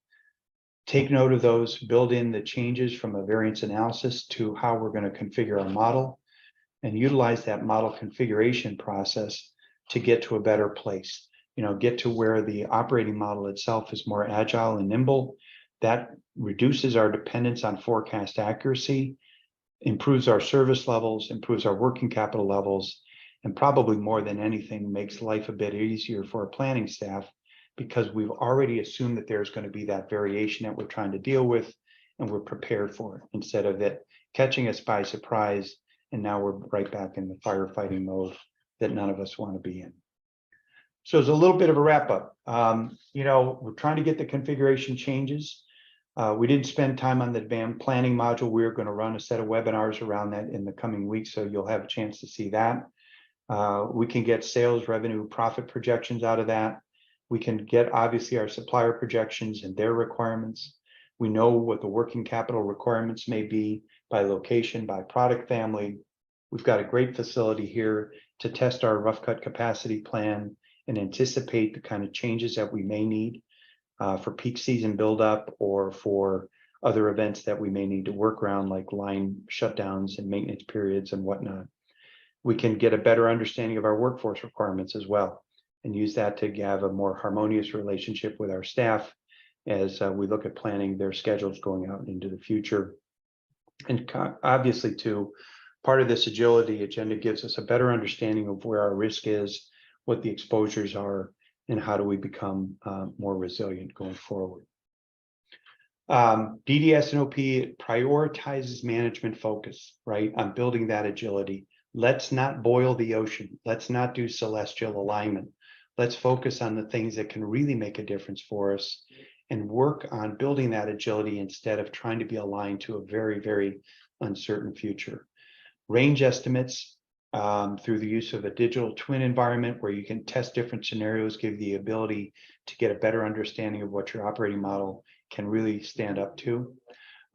take note of those, build in the changes from a variance analysis to how we're going to configure our model, and utilize that model configuration process to get to a better place. Get to where the operating model itself is more agile and nimble. That reduces our dependence on forecast accuracy, improves our service levels, improves our working capital levels, and probably more than anything makes life a bit easier for our planning staff, because we've already assumed that there's going to be that variation that we're trying to deal with, and we're prepared for it, instead of it catching us by surprise, and now we're right back in the firefighting mode that none of us want to be in. So it's a little bit of a wrap up. We're trying to get the configuration changes. We didn't spend time on the demand planning module. We're going to run a set of webinars around that in the coming weeks, so you'll have a chance to see that. We can get sales, revenue, profit projections out of that. We can get, obviously, our supplier projections and their requirements. We know what the working capital requirements may be by location, by product family. We've got a great facility here to test our rough cut capacity plan and anticipate the kind of changes that we may need for peak season buildup, or for other events that we may need to work around, like line shutdowns and maintenance periods and whatnot. We can get a better understanding of our workforce requirements as well, and use that to have a more harmonious relationship with our staff as we look at planning their schedules going out into the future. And obviously, too, part of this agility agenda gives us a better understanding of where our risk is, what the exposures are, and how do we become more resilient going forward. DDS&OP prioritizes management focus, right, on building that agility. Let's not boil the ocean. Let's not do celestial alignment. Let's focus on the things that can really make a difference for us, and work on building that agility instead of trying to be aligned to a very, very uncertain future. Range estimates through the use of a digital twin environment where you can test different scenarios, give the ability to get a better understanding of what your operating model can really stand up to.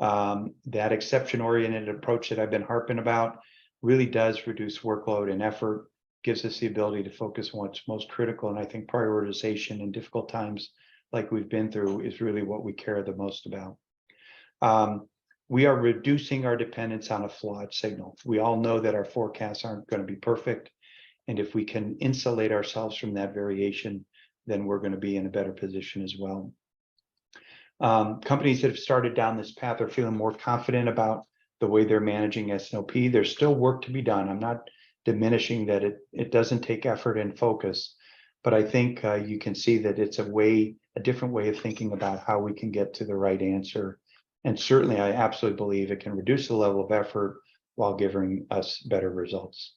That exception-oriented approach that I've been harping about really does reduce workload and effort, gives us the ability to focus on what's most critical. And I think prioritization in difficult times like we've been through is really what we care the most about. We are reducing our dependence on a flawed signal. We all know that our forecasts aren't going to be perfect. And if we can insulate ourselves from that variation, then we're going to be in a better position as well. Companies that have started down this path are feeling more confident about the way they're managing S&OP. There's still work to be done. I'm not diminishing that it doesn't take effort and focus, but I think you can see that it's a different way of thinking about how we can get to the right answer. And certainly I absolutely believe it can reduce the level of effort while giving us better results.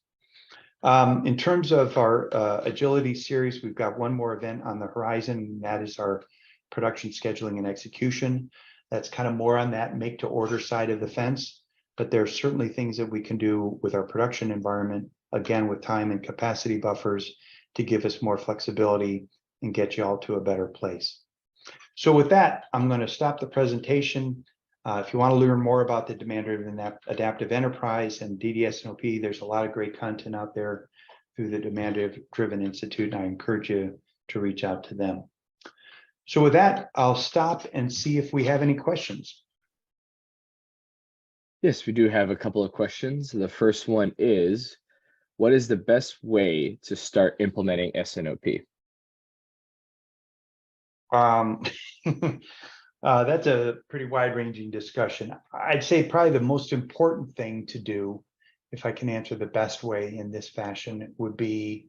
In terms of our agility series, we've got one more event on the horizon, and that is our production scheduling and execution. That's kind of more on that make to order side of the fence, but there's certainly things that we can do with our production environment, again, with time and capacity buffers to give us more flexibility and get you all to a better place. So with that, I'm going to stop the presentation. If you want to learn more about the Demand Driven Adaptive Enterprise and DDS&OP, there's a lot of great content out there through the Demand Driven Institute, and I encourage you to reach out to them. So with that, I'll stop and see if we have any questions. Yes, we do have a couple of questions. The first one is, what is the best way to start implementing S&OP? That's a pretty wide-ranging discussion. I'd say probably the most important thing to do, if I can answer the best way in this fashion, would be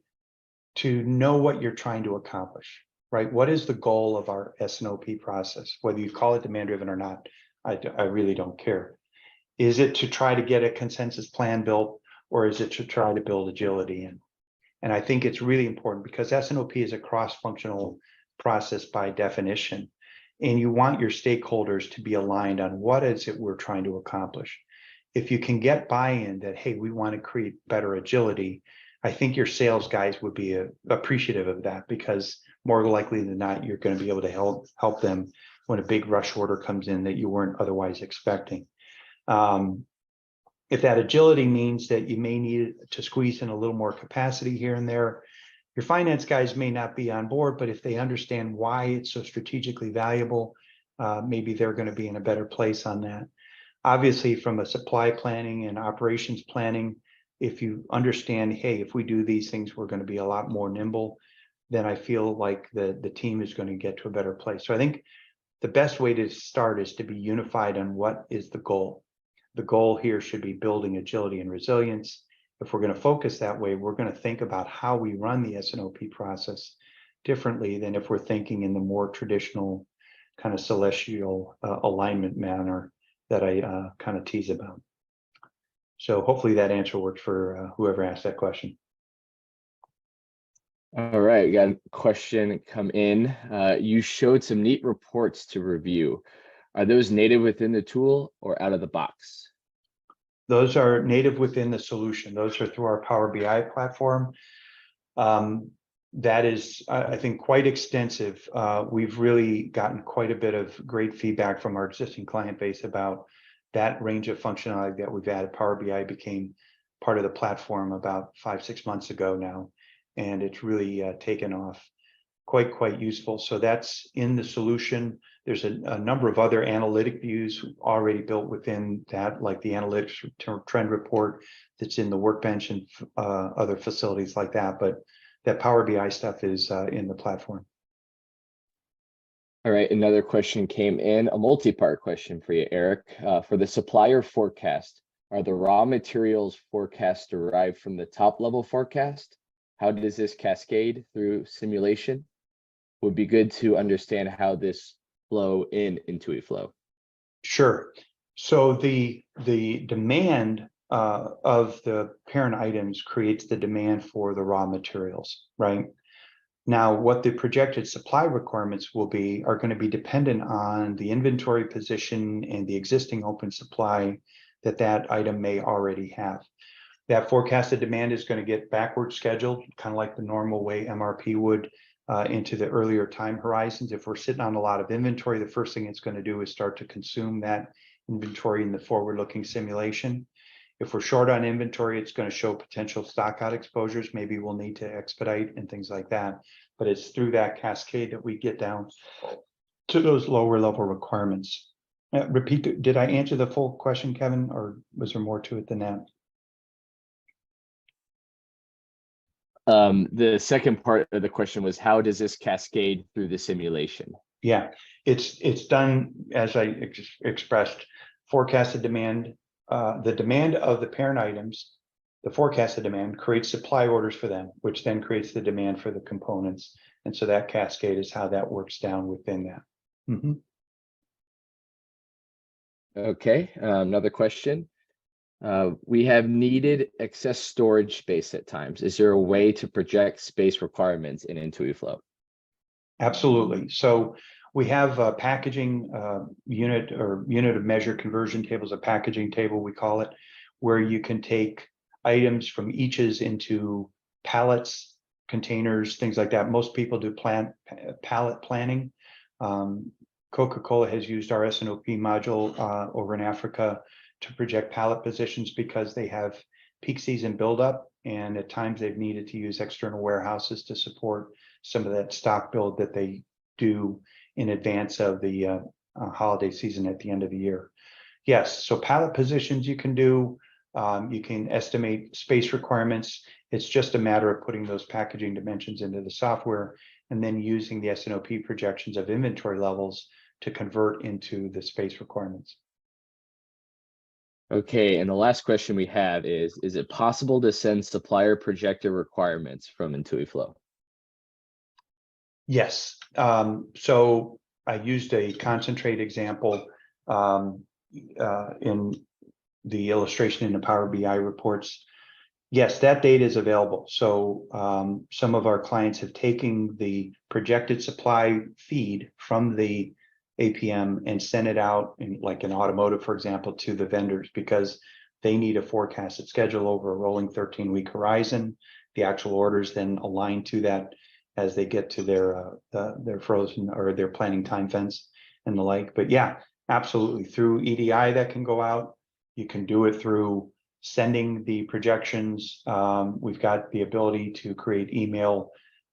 to know what you're trying to accomplish, right? What is the goal of our S&OP process? Whether you call it demand-driven or not, I really don't care. Is it to try to get a consensus plan built, or is it to try to build agility in? And I think it's really important because S&OP is a cross-functional process by definition. And you want your stakeholders to be aligned on what is it we're trying to accomplish. If you can get buy-in that, hey, we want to create better agility, I think your sales guys would be appreciative of that, because more likely than not, you're going to be able to help them when a big rush order comes in that you weren't otherwise expecting. If that agility means that you may need to squeeze in a little more capacity here and there, your finance guys may not be on board, but if they understand why it's so strategically valuable, maybe they're going to be in a better place on that. Obviously, from a supply planning and operations planning, if you understand, hey, if we do these things, we're going to be a lot more nimble, then I feel like the team is going to get to a better place. So I think the best way to start is to be unified on what is the goal. The goal here should be building agility and resilience. If we're going to focus that way, we're going to think about how we run the S&OP process differently than if we're thinking in the more traditional kind of celestial alignment manner that I kind of tease about. So hopefully that answer worked for whoever asked that question. All right, we got a question come in. You showed some neat reports to review. Are those native within the tool or out of the box? Those are native within the solution. Those are through our Power BI platform. That is, I think, quite extensive. We've really gotten quite a bit of great feedback from our existing client base about that range of functionality that we've added. Power BI became part of the platform about 5-6 months ago now, and it's really taken off. Quite useful. So that's in the solution. There's a number of other analytic views already built within that, like the analytics trend report that's in the workbench and other facilities like that. But that Power BI stuff is in the platform. All right, another question came in, a multi-part question for you, Eric. For the supplier forecast, are the raw materials forecasts derived from the top level forecast? How does this cascade through simulation? Would be good to understand how this flow in IntuiFlow. Sure. So the demand of the parent items creates the demand for the raw materials, right? Now, what the projected supply requirements will be are going to be dependent on the inventory position and the existing open supply that item may already have. That forecasted demand is going to get backward scheduled, kind of like the normal way MRP would, into the earlier time horizons. If we're sitting on a lot of inventory, the first thing it's going to do is start to consume that inventory in the forward-looking simulation. If we're short on inventory, it's going to show potential stock out exposures. Maybe we'll need to expedite and things like that. But it's through that cascade that we get down to those lower level requirements. Repeat, did I answer the full question, Kevin, or was there more to it than that? The second part of the question was, how does this cascade through the simulation? Yeah, it's done as I expressed. Forecasted demand the demand of the parent items, the forecasted demand creates supply orders for them, which then creates the demand for the components. And so that cascade is how that works down within that. Mhm. Okay, another question. We have needed excess storage space at times. Is there a way to project space requirements in IntuiFlow? Absolutely. So we have a packaging unit of measure conversion tables, a packaging table we call it, where you can take items from eaches into pallets, containers, things like that. Most people do pallet planning. Coca-Cola has used our S&OP module over in Africa to project pallet positions because they have peak season buildup, and at times they've needed to use external warehouses to support some of that stock build that they do in advance of the holiday season at the end of the year. Yes, so pallet positions you can do. You can estimate space requirements. It's just a matter of putting those packaging dimensions into the software and then using the S&OP projections of inventory levels to convert into the space requirements. Okay, and the last question we have is it possible to send supplier projected requirements from IntuiFlow? Yes. So I used a concentrate example in the illustration in the Power BI reports. Yes, that data is available. So some of our clients have taken the projected supply feed from the APM and sent it out in, like in automotive, for example, to the vendors because they need a forecasted schedule over a rolling 13-week horizon. The actual orders then align to that as they get to their frozen or their planning time fence and the like. But yeah, absolutely. Through EDI that can go out. You can do it through sending the projections. We've got the ability to create email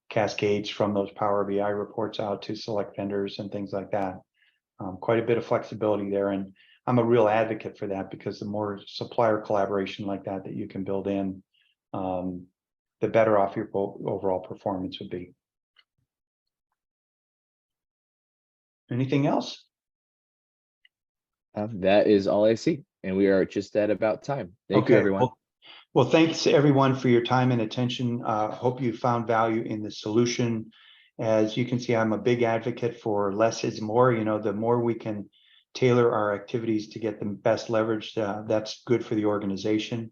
cascades from those Power BI reports out to select vendors and things like that. Quite a bit of flexibility there. And I'm a real advocate for that because the more supplier collaboration like that you can build in, the better off your overall performance would be. Anything else? That is all I see. And we are just at about time. Thank you, everyone. Well, thanks everyone for your time and attention. Hope you found value in the solution. As you can see, I'm a big advocate for less is more. You know, the more we can tailor our activities to get the best leverage, that's good for the organization.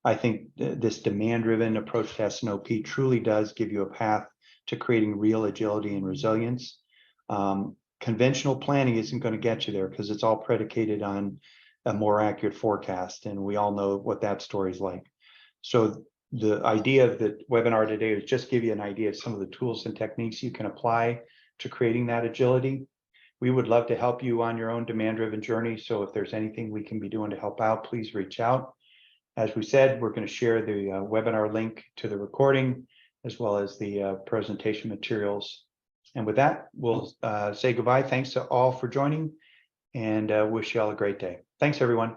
I think this demand-driven approach to S&OP truly does give you a path to creating real agility and resilience. Conventional planning isn't going to get you there because it's all predicated on a more accurate forecast, and we all know what that story is like. So the idea of the webinar today is just give you an idea of some of the tools and techniques you can apply to creating that agility. We would love to help you on your own demand-driven journey. So if there's anything we can be doing to help out, please reach out. As we said, we're going to share the webinar link to the recording as well as the presentation materials. And with that, we'll say goodbye. Thanks to all for joining and wish you all a great day. Thanks, everyone.